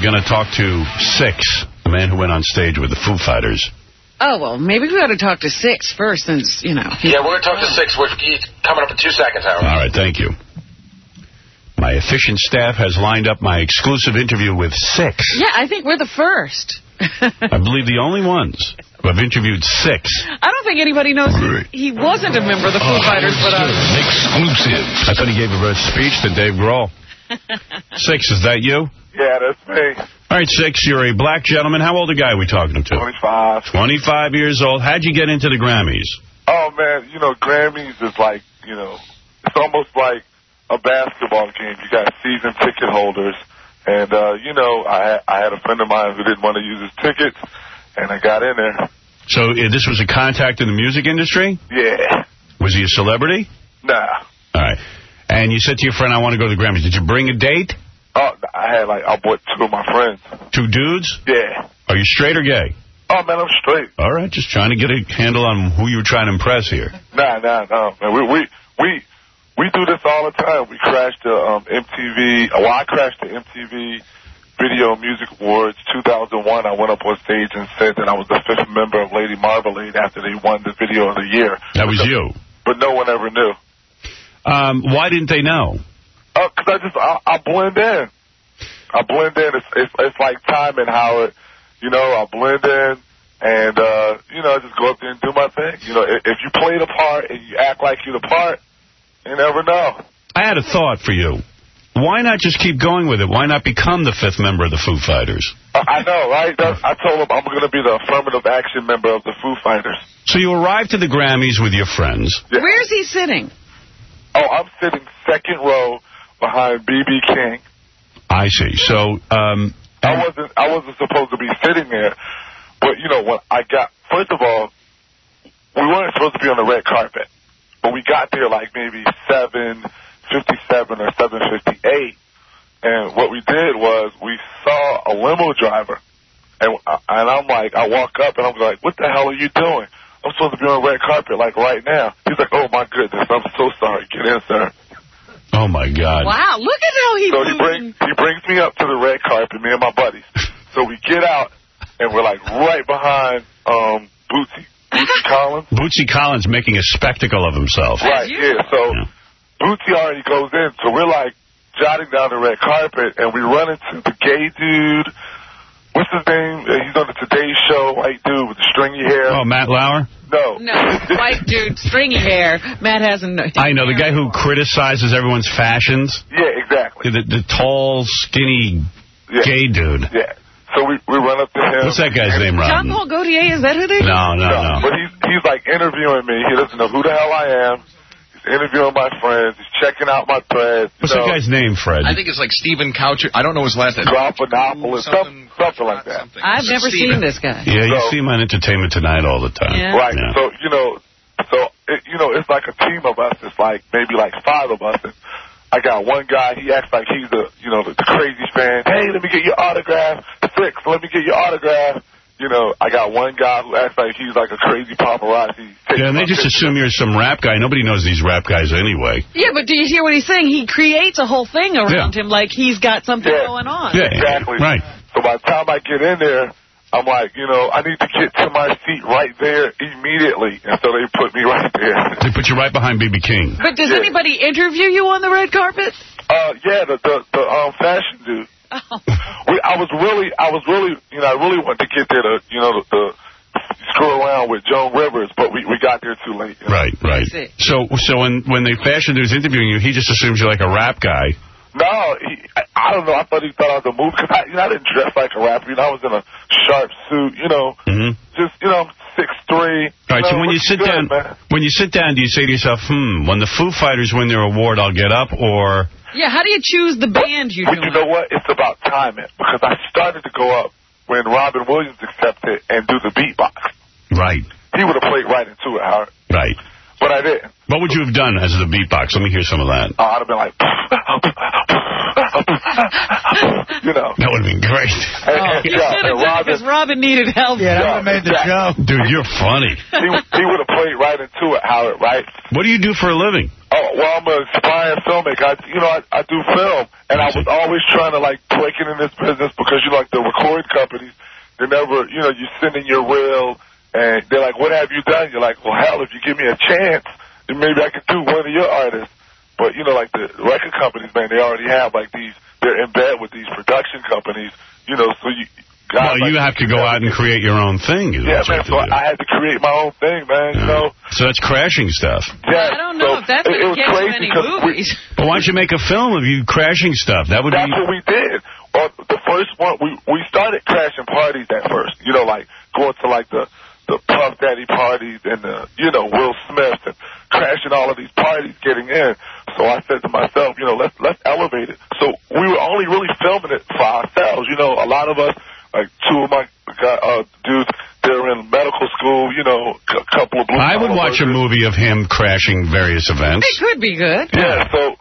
going to talk to Sixx, the man who went on stage with the Foo Fighters. Oh, well, maybe we ought to talk to Sixx first, since, you know. Yeah, we're going to talk to Sixx. He's coming up in 2 seconds, Howard. All right, thank you. My efficient staff has lined up my exclusive interview with Sixx. Yeah, I think we're the first. I believe the only ones who have interviewed Sixx. I don't think anybody knows he wasn't a member of the Foo Fighters, but... Exclusive. I thought he gave a speech to Dave Grohl. Sixx, is that you? Yeah, that's me. All right, Sixx, you're a black gentleman. How old a guy are we talking to? 25. 25 years old. How'd you get into the Grammys? Oh, man, you know, Grammys is like, you know, it's almost like a basketball game. You got season ticket holders. And, you know, I had a friend of mine who didn't want to use his tickets, and I got in there. So this was a contact in the music industry? Yeah. Was he a celebrity? Nah. All right. And you said to your friend, I want to go to the Grammys. Did you bring a date? Oh, I brought 2 of my friends. 2 dudes? Yeah. Are you straight or gay? Oh, man, I'm straight. All right, just trying to get a handle on who you were trying to impress here. Nah, man. We do this all the time. We crashed the MTV. Well, I crashed the MTV Video Music Awards 2001. I went up on stage and said that I was the 5th member of Lady Marmalade after they won the Video of the Year. That was you. But no one ever knew. Why didn't they know? Because I blend in. I blend in. It's like timing, Howard. You know, I blend in. And, you know, I just go up there and do my thing. You know, if you play the part and you act like you're the part, you never know. I had a thought for you. Why not just keep going with it? Why not become the 5th member of the Foo Fighters? I know, right? I told him I'm going to be the affirmative action member of the Foo Fighters. So you arrived to the Grammys with your friends. Yeah. Where's he sitting? Oh, I'm sitting 2nd row behind B.B. King. I see. So, I wasn't supposed to be sitting there, but you know when I got. First of all, we weren't supposed to be on the red carpet, but we got there like maybe 7:57 or 7:58, and what we did was we saw a limo driver, and I'm like, I walk up and I'm like, what the hell are you doing? I'm supposed to be on the red carpet like right now. He's like, oh my goodness, I'm so sorry. Get in, sir. Oh, my God. Wow, look at how he brings me up to the red carpet, me and my buddies. So we get out, and we're, like, right behind Bootsy Collins. Bootsy Collins making a spectacle of himself. Right, yeah. So Bootsy already goes in, so we're, like, jotting down the red carpet, and we run into the gay dude. What's his name? He's on the Today Show, white dude with the stringy hair. Oh, Matt Lauer? No, white dude, stringy hair. Matt hasn't. I know, the guy who criticizes everyone's fashions. Yeah, exactly. The tall, skinny, gay dude. Yeah. So we run up to him. What's that guy's name, Robin? Jean-Paul Gaultier, is that who they No. But he's like interviewing me. He doesn't know who the hell I am. He's interviewing my friends. He's checking out my threads. What's that guy's name, Fred? I think it's like Stephen Coucher. I don't know his last name. Dropanopolis, something like that. I've never seen this guy. Yeah, you see him on Entertainment Tonight all the time. Yeah. Right. Yeah. So, it's like a team of us. It's like maybe like 5 of us. And I got one guy, he acts like he's the crazy fan. Hey, let me get your autograph. Sixx, let me get your autograph. You know, I got one guy who acts like he's like a crazy paparazzi. Yeah, and they just assume you're some rap guy. Nobody knows these rap guys anyway. Yeah, but do you hear what he's saying? He creates a whole thing around him like he's got something going on. Yeah, exactly. Right. So by the time I get in there, I'm like, I need to get to my seat right there immediately. And so they put me right there. They put you right behind B.B. King. But does anybody interview you on the red carpet? Yeah, the fashion dude. Oh. I really wanted to get there to screw around with Joan Rivers, but we got there too late. Right. So when the fashion dude's interviewing you, he just assumes you're like a rap guy. No, I don't know. I thought he thought I was a movie because I didn't dress like a rapper. I was in a sharp suit. Just 6'3". All right. So when you sit down, do you say to yourself, when the Foo Fighters win their award, I'll get up, or? Yeah. How do you choose the band you do? You know what? It's about timing because I started to go up when Robin Williams accepted and do the beatbox. Right. He would have played right into it, Howard. Right. But I didn't. What would you have done as the beatbox? Let me hear some of that. I'd have been like... You know. That would have been great. Because Robin needed help. Yeah, that would have made the show. Dude, you're funny. He would have played right into it, Howard, right? What do you do for a living? Oh, well, I'm an aspiring filmmaker. I do film, and I was always trying to, like, break it in this business because, like, the recording companies, they never, you send in your reel, and they're like, what have you done? You're like, well, hell, if you give me a chance, then maybe I could do one of your artists. But, like, the record companies, man, they already have, like, they're in bed with these production companies, so you... Well, you have to go out and create your own thing. Yeah, man, so I had to create my own thing, man, So that's crashing stuff. Yeah, I don't know if that's going to get you any movies. Well, why don't you make a film of you crashing stuff? That's what we did. The first one, we started crashing parties at first, like going to, like, the Puff Daddy parties and the, Will Smith and crashing all of these parties getting in. So I said to myself, let's elevate it. So we were only really filming it for ourselves. A lot of us, like two of my dudes, they're in medical school, a couple of blue. I would watch a movie of him crashing various events. It could be good. Yeah, so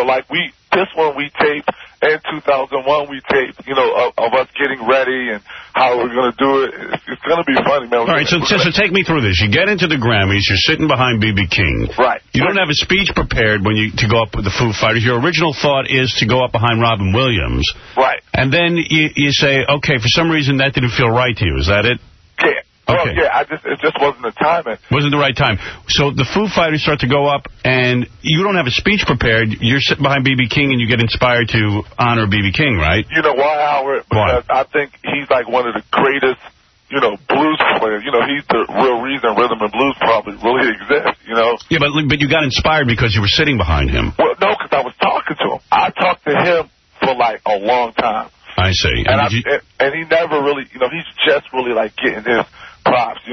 like this one we taped, and 2001 we taped, of us getting ready and how we're going to do it. It's going to be funny, man. All right, so take me through this. You get into the Grammys, you're sitting behind B.B. King. Right. You don't have a speech prepared to go up with the Foo Fighters. Your original thought is to go up behind Robin Williams. Right. And then you say, okay, for some reason that didn't feel right to you. Is that it? Yeah. Okay. Yeah, it just wasn't the timing. Wasn't the right time. So the Foo Fighters start to go up, and you don't have a speech prepared. You're sitting behind B.B. King, and you get inspired to honor B.B. King, right? You know why, Howard? Because I think he's like one of the greatest, blues players. He's the real reason rhythm and blues probably really exists, Yeah, but you got inspired because you were sitting behind him. Well, no, because I was talking to him. I talked to him for, like, a long time. I see. And he never really, he's just really, like, getting his props, He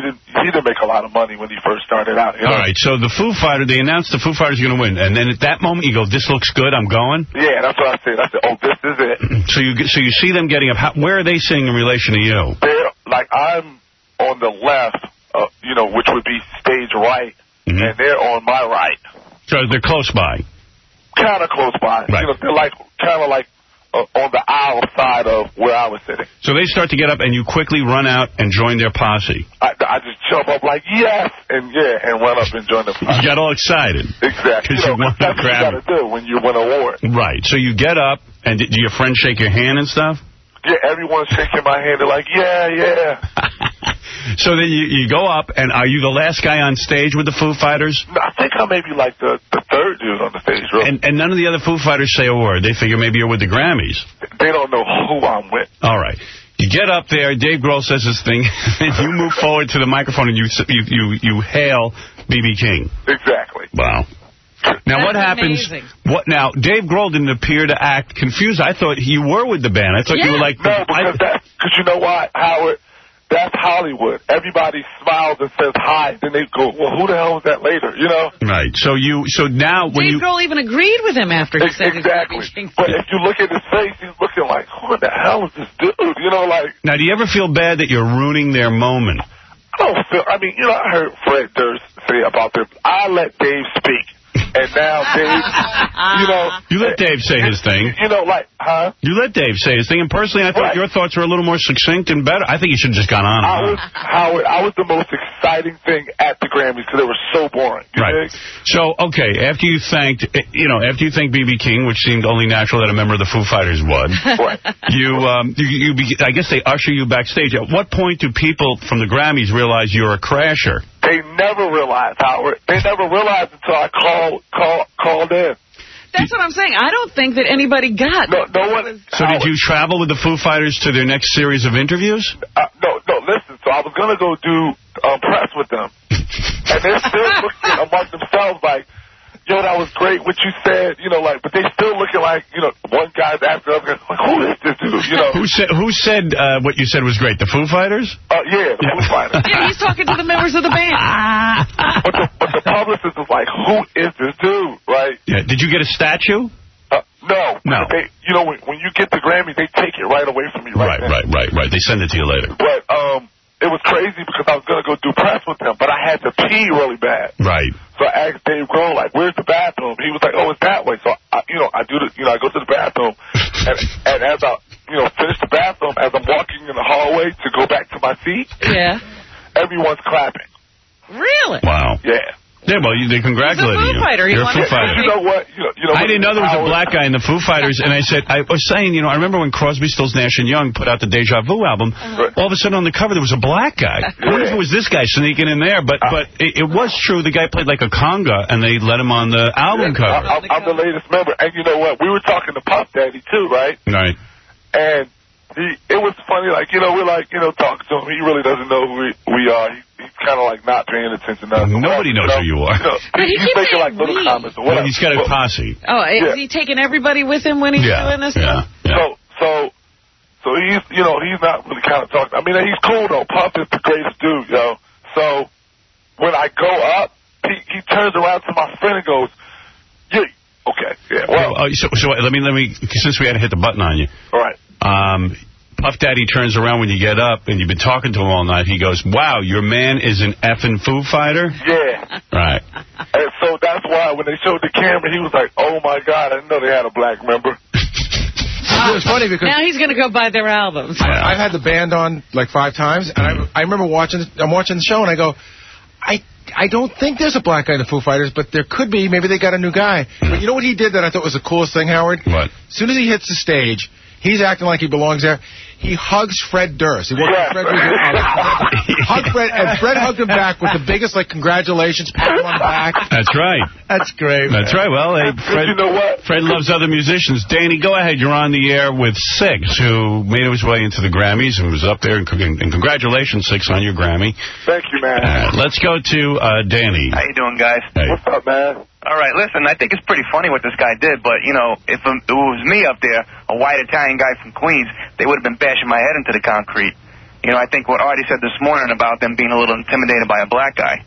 didn't make a lot of money when he first started out. All right, so the Foo Fighters, they announced the Foo Fighters are going to win, and then at that moment you go, this looks good, I'm going? Yeah, that's what I said. I said, oh, this is it. So you see them getting up. Where are they sitting in relation to you? They're, like, I'm on the left, which would be stage right, and they're on my right. So they're close by? Kind of close by. Right. They're kind of like on the aisle side of where I was sitting. So they start to get up, and you quickly run out and join their posse. I just jump up like, yes, and run up and join the posse. You got all excited. Exactly. That's what you got to do when you win an award. Right. So you get up, and do your friends shake your hand and stuff? Yeah, everyone's shaking my hand. They're like, yeah. So then you go up, and are you the last guy on stage with the Foo Fighters? No, I think I may be like the third dude on the stage, really. And none of the other Foo Fighters say a word. They figure maybe you're with the Grammys. They don't know who I'm with. All right. You get up there, Dave Grohl says his thing, and you move forward to the microphone, and you hail B.B. King. Exactly. Wow. Now, what happens? Amazing. Now, Dave Grohl didn't appear to act confused. I thought you were with the band. I thought you were like... No, because you know what, Howard? That's Hollywood. Everybody smiles and says hi. Then they go, well, who the hell was that later, Right. So now when Dave Grohl even agreed with him after he said exactly. But if you look at his face, he's looking like, who the hell is this dude? Now, do you ever feel bad that you're ruining their moment? I don't feel... I mean, I heard Fred Durst say about this. I let Dave speak. And now Dave, You let Dave say his thing. You let Dave say his thing. And personally, I thought your thoughts were a little more succinct and better. I think you should have just gone on. Howard, I was the most exciting thing at the Grammys because they were so boring. Right. So, okay, after you thanked B.B. King, which seemed only natural that a member of the Foo Fighters would, right. I guess they usher you backstage. At what point do people from the Grammys realize you're a crasher? They never realized, Howard. They never realized until I called in. That's what I'm saying. I don't think that anybody got. No one. So did you travel with the Foo Fighters to their next series of interviews? No, listen. So I was going to go do press with them. And they're still looking among themselves like, yo, that was great what you said, but they still looking like, one guy's after the other, like, who is this dude, Who said what you said was great? The Foo Fighters? Yeah, the Foo Fighters. Yeah, he's talking to the members of the band. But the publicist is like, who is this dude, right? Yeah. Did you get a statue? No. They, when you get the Grammy, they take it right away from you right now. Right. They send it to you later. But it was crazy because I was going to go do press with them, but I had to pee really bad. Right. So I asked Dave Grohl, like, where's the bathroom? He was like, oh, it's that way. So I I go to the bathroom, and as I, finish the bathroom, as I'm walking in the hallway to go back to my seat, everyone's clapping. Really? Wow. Yeah. Yeah, well, they congratulated you. You're a Foo Fighter. You know what? I didn't know there was a black guy in the Foo Fighters, and I was saying, I remember when Crosby, Stills, Nash & Young put out the Deja Vu album, all of a sudden on the cover there was a black guy. I wonder if it was this guy sneaking in there, but it was true. The guy played like a conga, and they let him on the album cover. I'm the latest member, and you know what? We were talking to Puff Daddy, too, right? Right. And it was funny, like, we're like, talking to him. He really doesn't know who we are. He's kind of like not paying attention to us. Nobody knows who you are. But he's making like little comments or whatever. Well, he's got a posse. Oh, is he taking everybody with him when he's doing this stuff? Yeah. So he's, he's not really kind of talking. I mean, he's cool though. Puff is the greatest dude, yo. So when I go up, he turns around to my friend and goes, "Yeah, okay, yeah." Well, so let me since we had to hit the button on you. All right. Puff Daddy turns around when you get up, and you've been talking to him all night. He goes, "Wow, your man is an effing Foo Fighter?" Yeah. Right. And so that's why when they showed the camera, he was like, "Oh my God, I didn't know they had a black member." It was funny because now he's going to go buy their albums. I've had the band on like 5 times, and I remember I'm watching the show, and I go, I don't think there's a black guy in the Foo Fighters, but there could be. Maybe they got a new guy. But you know what he did that I thought was the coolest thing, Howard? What? As soon as he hits the stage, he's acting like he belongs there. He hugs Fred Durst. He walked with Fred Durst. Hugged Fred, and Fred hugged him back with the biggest, like, congratulations, pat him on the back. That's right. That's great, man. That's right. Well, Fred, you know what? Fred loves other musicians. Danny, go ahead. You're on the air with Sixx, who made his way into the Grammys and was up there. And congratulations, Sixx, on your Grammy. Thank you, man. Let's go to Danny. How you doing, guys? Hey. What's up, man? All right, listen, I think it's pretty funny what this guy did, but, if it was me up there, a white Italian guy from Queens, they would have been bashing my head into the concrete. I think what Artie said this morning about them being a little intimidated by a black guy.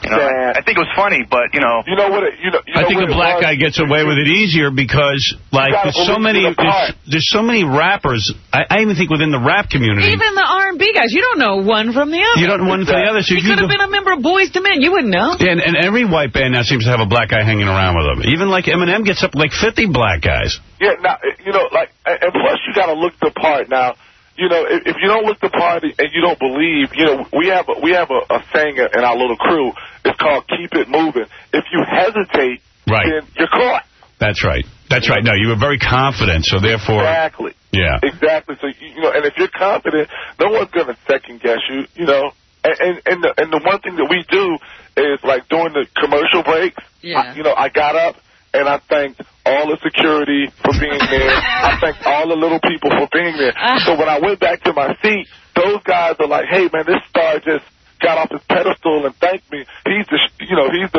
I think it was funny, but, You know what? I think a black guy gets away with it easier because, like, there's so many rappers. I even think within the rap community. Even the R&B guys, you don't know one from the other. You don't know one from the other. So he could have been a member of Boyz II Men. You wouldn't know. Yeah, and every white band now seems to have a black guy hanging around with them. Even, like, Eminem gets up like 50 black guys. Yeah, now, and plus you got to look the part now. If you don't look the part and you don't believe, we have a saying in our little crew. It's called "Keep It Moving." If you hesitate, then you're caught. That's right. That's right. No, you were very confident, so therefore. Exactly. Yeah. Exactly. So and if you're confident, no one's gonna second guess you. And the one thing that we do is, like, during the commercial breaks. Yeah. I got up. And I thanked all the security for being there. I thanked all the little people for being there. So when I went back to my seat, those guys are like, "Hey, man, this star just got off his pedestal and thanked me. He's the, he's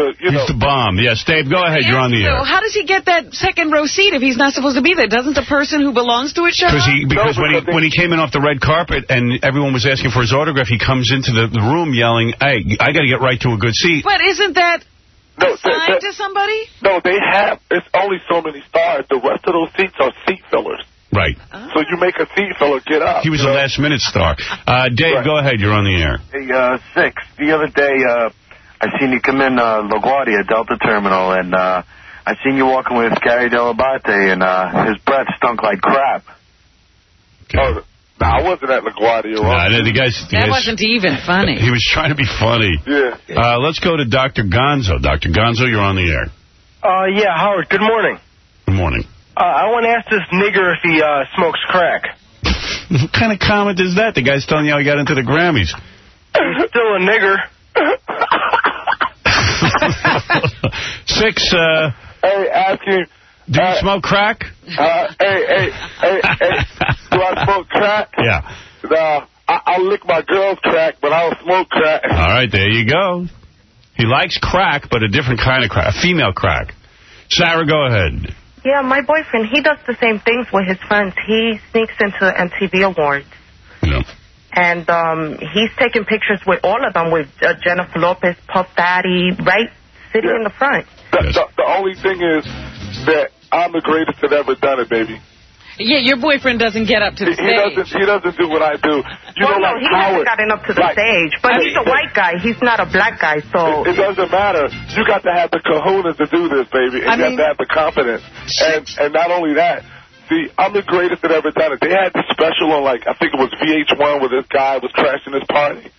the bomb." Yes, Dave, go ahead. You're on the air. So how does he get that second row seat if he's not supposed to be there? Doesn't the person who belongs to it show up? Because when he came in off the red carpet and everyone was asking for his autograph, he comes into the room yelling, "Hey, I got to get right to a good seat." But isn't that assigned to somebody? No, it's only so many stars. The rest of those seats are seat fillers. Right. So you make a seat filler get up. He was a last-minute star. Dave, go ahead. You're on the air. Hey, Sixx, the other day, I seen you come in LaGuardia, Delta Terminal, and I seen you walking with Gary Delabate, and his breath stunk like crap. Okay. Oh, no, I wasn't at LaGuardia. That wasn't even funny. He was trying to be funny. Yeah. Let's go to Dr. Gonzo. Dr. Gonzo, you're on the air. Yeah, Howard, good morning. Good morning. I want to ask this nigger if he smokes crack. What kind of comment is that? The guy's telling you how he got into the Grammys. He's still a nigger. Sixx, hey, ask him. Do you smoke crack? Hey. Do I smoke crack? Yeah. No, I'll lick my girl's crack, but I don't smoke crack. All right, there you go. He likes crack, but a different kind of crack, a female crack. Sarah, go ahead. Yeah, my boyfriend, he does the same things with his friends. He sneaks into MTV Awards. Yeah. And he's taking pictures with all of them, with Jennifer Lopez, Puff Daddy, right, sitting in the front. The only thing is that I'm the greatest that ever done it, baby. Yeah, your boyfriend doesn't get up to the stage. He doesn't do what I do. You know, like he Howard, hasn't gotten up to the stage, but he's a white guy. He's not a black guy, so... It doesn't matter. You got to have the kahunas to do this, baby, and you have to have the confidence. And not only that, see, I'm the greatest that ever done it. They had this special on, like, I think it was VH1 where this guy was crashing his party.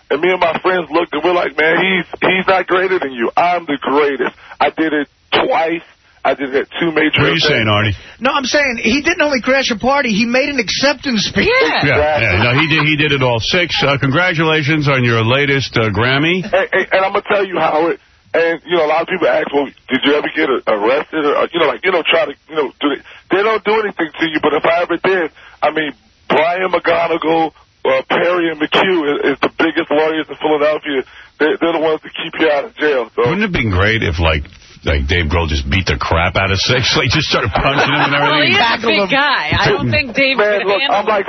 And me and my friends looked and we're like, man, he's not greater than you. I'm the greatest. I did it twice. I just had 2 major What are you saying, Artie? No, I'm saying he didn't only crash a party, he made an acceptance speech. Yeah. No, he did it all. Sixx, congratulations on your latest Grammy. And I'm going to tell you, Howard, and, you know, a lot of people ask, well, did you ever get arrested? Or, try to, do it. They don't do anything to you, but if I ever did, I mean, Brian McGonigal, Perry and McHugh is the biggest lawyers in Philadelphia. They're the ones that keep you out of jail. So. Wouldn't it have been great if, like Dave Grohl just beat the crap out of Sixx? Like, just started punching him and everything. Well, he's a big guy. I don't think Dave could handle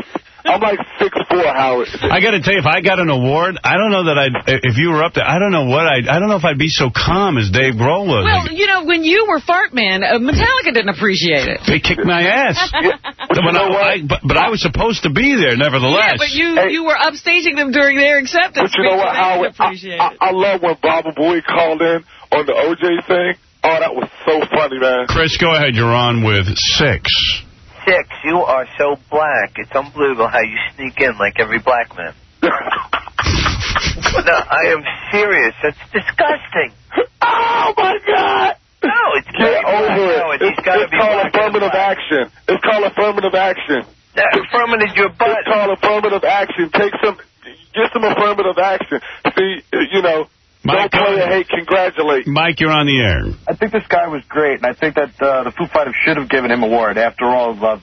I'm like 6'4", Howard. I got to tell you, if I got an award, I don't know that if you were up there, I don't know if I'd be so calm as Dave Grohl was. Well, you know, when you were Fart Man, Metallica didn't appreciate it. They kicked my ass. But I was supposed to be there, nevertheless. Yeah, but you were upstaging them during their acceptance. But you know what, Howard? I love when Baba Booey called in on the OJ thing. Oh, that was so funny, man. Chris, go ahead. You're on with Sixx. Sixx, you are so black. It's unbelievable how you sneak in like every black man. No, I am serious. That's disgusting. Oh, my God. No, it's get over it. It's called affirmative action. It's called affirmative action. Affirmative your butt. It's called affirmative action. Get some affirmative action. See, you know, Mike, don't play a hate, congratulate. Mike, you're on the air. I think this guy was great, and I think that the Foo Fighters should have given him an award after all the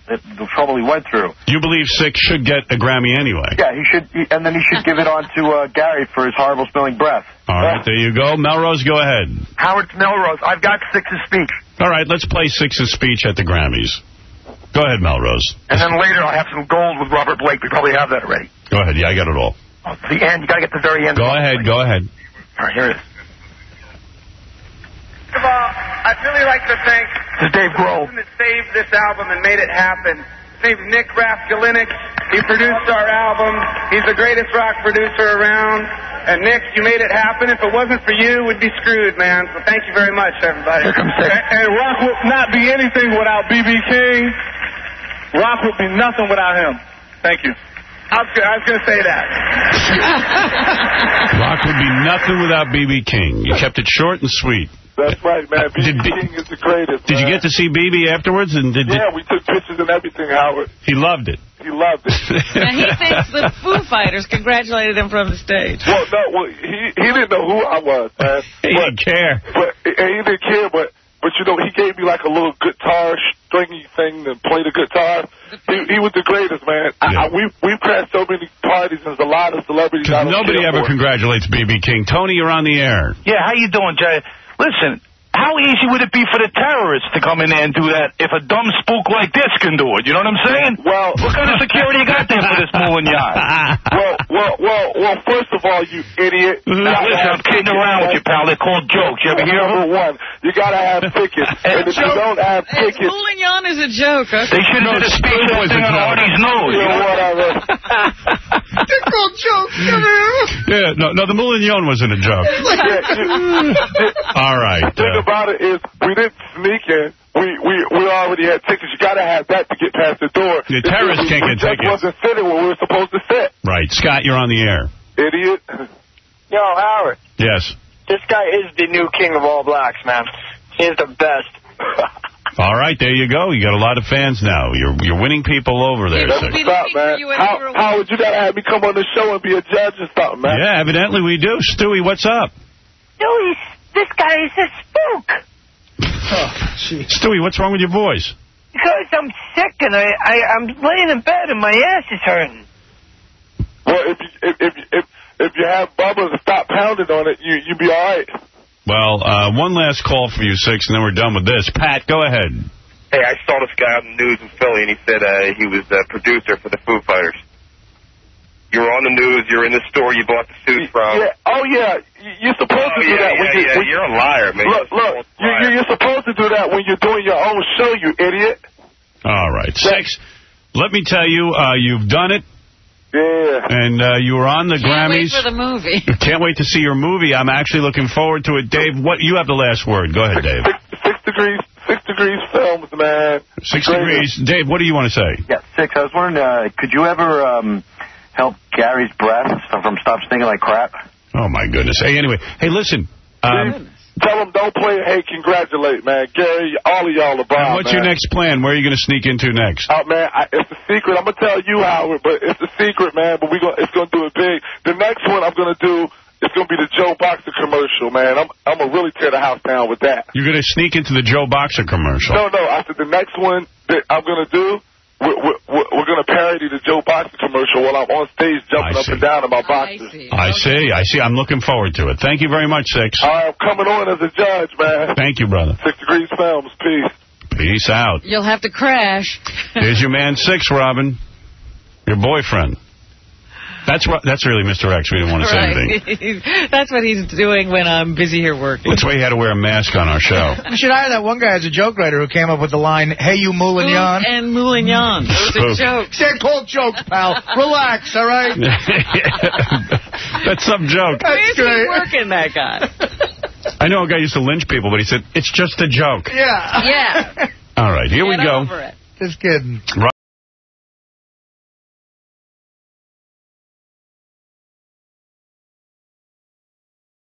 trouble he went through. You believe Sixx should get a Grammy anyway? Yeah, he should, and then he should give it on to Gary for his horrible smelling breath. All right, there you go. Melrose, go ahead. Howard Melrose, I've got Sixx's speech. All right, let's play Sixx's speech at the Grammys. Go ahead, Melrose. And then later I'll have some gold with Robert Blake. We probably have that already. Go ahead. Yeah, I got it all. Oh, the end. You got to get to the very end. Go ahead. Go ahead. All right, here it is. First of all, I'd really like to thank Dave Grohl the person that saved this album and made it happen. His name's Nick Rafkalinic. He produced our album. He's the greatest rock producer around. And Nick, you made it happen. If it wasn't for you, we'd be screwed, man. So thank you very much, everybody. And rock would not be anything without B.B. King. Rock would be nothing without him. Thank you. I was going to say that. Rock would be nothing without B.B. King. You kept it short and sweet. That's right, man. B.B. King is the greatest. Did you get to see B.B. afterwards? Yeah, we took pictures and everything, Howard. He loved it. He loved it. And he thinks the Foo Fighters congratulated him from the stage. Well, he didn't know who I was, man. He didn't care. He didn't care, but you know, he gave me like a little guitar stringy thing to play the guitar. He was the greatest, man. Yeah. We've crashed so many parties, and there's a lot of celebrities. Nobody ever congratulates B.B. King. Tony, you're on the air. Yeah, how you doing, Jay? Listen, how easy would it be for the terrorists to come in there and do that if a dumb spook like this can do it? You know what I'm saying? Well, what kind of security you got there for this moving yacht? Well, first of all, you idiot. Now, listen, I'm kidding around with you, pal. They're called jokes. You ever hear of them? Number one, you got to have tickets. And if you don't have tickets... Moulignon is a joke. They should have did a speech on Artie's nose. You know whatever. They're called jokes. Yeah, no, the Moulignon wasn't a joke. All right. The thing about it is, we didn't sneak in. We already had tickets. You got to have that to get past the door. The terrorists can't get tickets. We just wasn't sitting where we were supposed to sit. Right. Scott, you're on the air. Idiot. Yo, Howard. Yes. This guy is the new king of all blacks, man. He's the best. All right, there you go. You got a lot of fans now. You're winning people over there. That's what's up, man. Howard, you got to have me come on the show and be a judge or something, man. Yeah, evidently we do. Stewie, what's up? Stewie, this guy is a spook. Oh, Stewie, what's wrong with your voice? Because I'm sick and I'm laying in bed and my ass is hurting. Well, if you have Bubba to stop pounding on it, you'll be all right. Well, one last call for you, Sixx, and then we're done with this. Pat, go ahead. Hey, I saw this guy on the news in Philly, and he said he was a producer for the Foo Fighters. You were on the news. You're in the store you bought the suit from. Yeah. Oh, yeah. You're supposed to do that. You're a liar, man. Look, you're supposed to do that when you're doing your own show, you idiot. All right. Sixx, let me tell you, you've done it. Yeah. And you were on the Grammys. Can't wait for the movie. Can't wait to see your movie. I'm actually looking forward to it. Dave, you have the last word. Go ahead, Dave. 6 Degrees Films, man. 6 Degrees. Dave, what do you want to say? Yeah, Sixx, I was wondering, could you ever help Gary's breath from stop stinking like crap? Oh, my goodness. Hey, anyway. Hey, listen. Tell them don't play hey, congratulate, man. Gary, all of y'all are bomb, what's your next plan? Where are you going to sneak into next? Man, it's a secret. I'm going to tell you, Howard, but it's a secret, man. But it's going to do it big. The next one I'm going to do, it's going to be the Joe Boxer commercial, man. I'm going to really tear the house down with that. You're going to sneak into the Joe Boxer commercial? No. I said the next one that I'm going to do, we're going to parody the Joe Boxer commercial while I'm on stage jumping up and down in my boxers. I see. I'm looking forward to it. Thank you very much, Sixx. All right, I'm coming on as a judge, man. Thank you, brother. 6 Degrees Films. Peace. Peace out. You'll have to crash. There's your man, Sixx, Robin. Your boyfriend. That's really Mr. X. We didn't want to say anything. That's what he's doing when I'm busy here working. That's why he had to wear a mask on our show. You should hire that one guy as a joke writer who came up with the line, hey, you Moulignon. And Moulignon. Those are jokes. They're called jokes, pal. Relax, all right? That's some joke. That's great. Working, that guy. I know a guy used to lynch people, but he said, it's just a joke. Yeah. Yeah. All right, here we go. Over it. Just kidding.